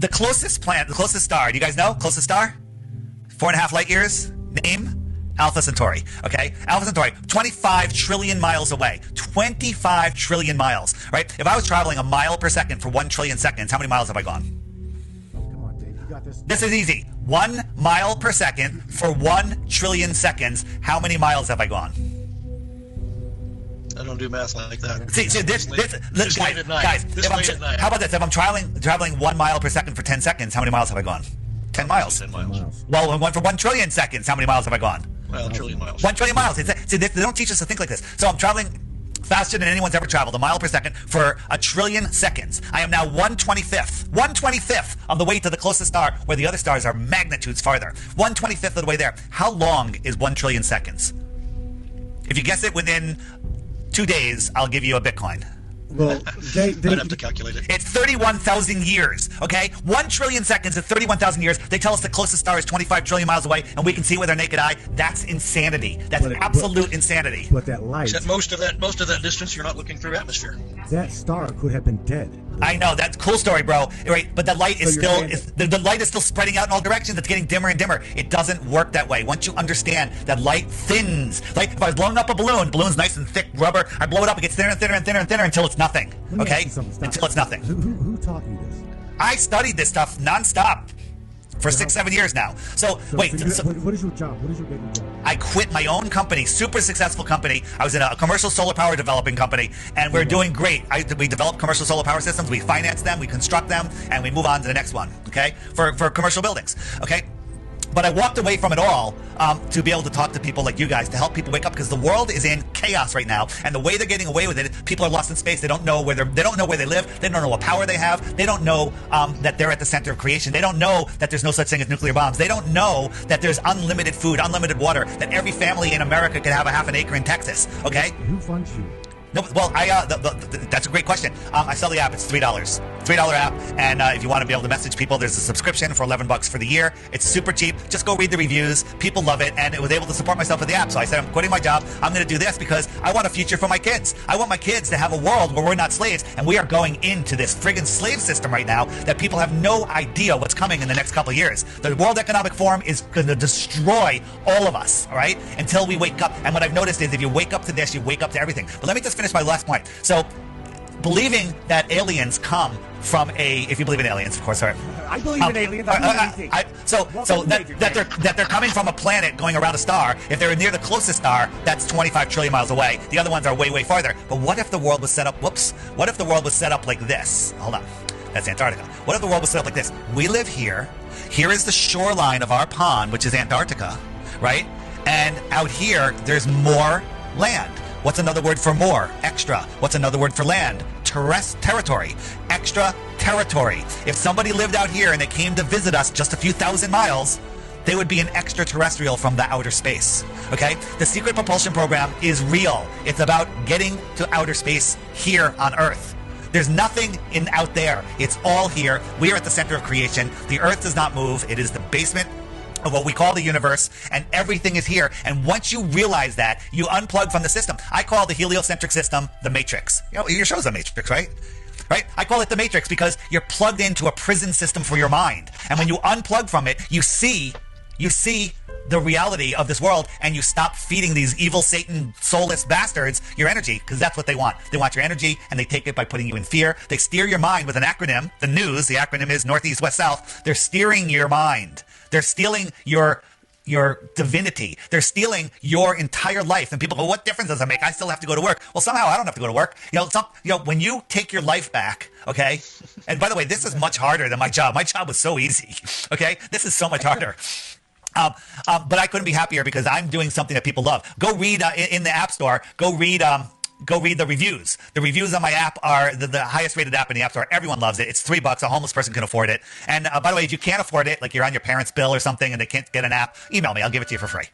The closest planet, the closest star, do you guys know? Closest star? 4.5 light years? Name? Alpha Centauri. Okay? Alpha Centauri, 25 trillion miles away. 25 trillion miles, right? If I was traveling a mile per second for 1 trillion seconds, how many miles have I gone? Oh, come on, Dave. You got this. This is easy. 1 mile per second for 1 trillion seconds. How many miles have I gone? I don't do math like that. See, guys, how about this? If I'm traveling 1 mile per second for 10 seconds, how many miles have I gone? 10 miles. 10 miles. Well, for 1 trillion seconds, how many miles have I gone? Well, a trillion miles. 1 trillion miles. See, they don't teach us to think like this. So I'm traveling faster than anyone's ever traveled, a mile per second for 1 trillion seconds. I am now 1/25th of the way to the closest star, where the other stars are magnitudes farther. 1/25th of the way there. How long is 1 trillion seconds? If you guess it within 2 days, I'll give you a Bitcoin. Well, I'd have to calculate it. It's 31,000 years, okay? 1 trillion seconds is 31,000 years. They tell us the closest star is 25 trillion miles away, and we can see it with our naked eye. That's insanity. That's absolute insanity. But that light, Except most of that distance, you're not looking through atmosphere. that star could have been dead. I know, that's a cool story, bro. Right, but the light is So still you're saying the light is still spreading out in all directions. It's getting dimmer and dimmer. It doesn't work that way. Once you understand that light thins, like if I was blowing up a balloon, the balloon's nice and thick rubber. I blow it up, it gets thinner and thinner and thinner and thinner until it's nothing. Let me Okay, ask you something. Stop. until it's nothing. Who taught you this? I studied this stuff nonstop for 6-7 years now. So wait, What is your job? What is your daily job? I quit my own company, super successful company. I was in a commercial solar power developing company, and we're doing great. We develop commercial solar power systems, we finance them, we construct them, and we move on to the next one, okay, for commercial buildings, okay? But I walked away from it all to be able to talk to people like you guys, to help people wake up, because the world is in chaos right now, and the way they're getting away with it, people are lost in space. They don't know where they don't know where they live. They don't know what power they have. They don't know that they're at the center of creation. They don't know that there's no such thing as nuclear bombs. They don't know that there's unlimited food, unlimited water, that every family in America could have a half an acre in Texas. Okay. Who funds you? No, well, that's a great question. I sell the app. It's $3 app, and if you want to be able to message people, there's a subscription for $11 for the year. It's super cheap. Just go read the reviews. People love it, and it was able to support myself with the app. So I said, I'm quitting my job. I'm going to do this because I want a future for my kids. I want my kids to have a world where we're not slaves, and we are going into this friggin' slave system right now that people have no idea what's coming in the next couple of years. The World Economic Forum is going to destroy all of us, all right, until we wake up. And what I've noticed is if you wake up to this, you wake up to everything. But let me just finish my last point. So, believing that aliens come from if you believe in aliens, of course, sorry. I believe in aliens. I believe in anything. So that they're coming from a planet going around a star. If they're near the closest star, that's 25 trillion miles away. The other ones are way, way farther. But what if the world was set up? Whoops. What if the world was set up like this? Hold on. That's Antarctica. What if the world was set up like this? We live here. Here is the shoreline of our pond, which is Antarctica, right? And out here, there's more land. What's another word for more? Extra. What's another word for land? Territory. Extra territory. If somebody lived out here and they came to visit us just a few thousand miles, they would be an extraterrestrial from the outer space. Okay? The secret propulsion program is real. It's about getting to outer space here on Earth. There's nothing out there. It's all here. We are at the center of creation. The Earth does not move. It is the basement of what we call the universe, and everything is here. And once you realize that, you unplug from the system. I call the heliocentric system the Matrix. You know, your show's the Matrix, right? Right? I call it the Matrix because you're plugged into a prison system for your mind. And when you unplug from it, you see the reality of this world, and you stop feeding these evil Satan soulless bastards your energy, because that's what they want. They want your energy, and they take it by putting you in fear. They steer your mind with an acronym. The news, the acronym is Northeast, West, South. They're steering your mind. They're stealing your divinity. They're stealing your entire life. And people go, what difference does it make? I still have to go to work. Well, somehow I don't have to go to work. You know, when you take your life back, okay? And by the way, this is much harder than my job. My job was so easy, okay? This is so much harder. But I couldn't be happier because I'm doing something that people love. Go read in the App Store. Go read the reviews. The reviews on my app are the highest rated app in the App Store. Everyone loves it. It's $3. A homeless person can afford it. And by the way, if you can't afford it, like you're on your parents' bill or something and they can't get an app, email me. I'll give it to you for free.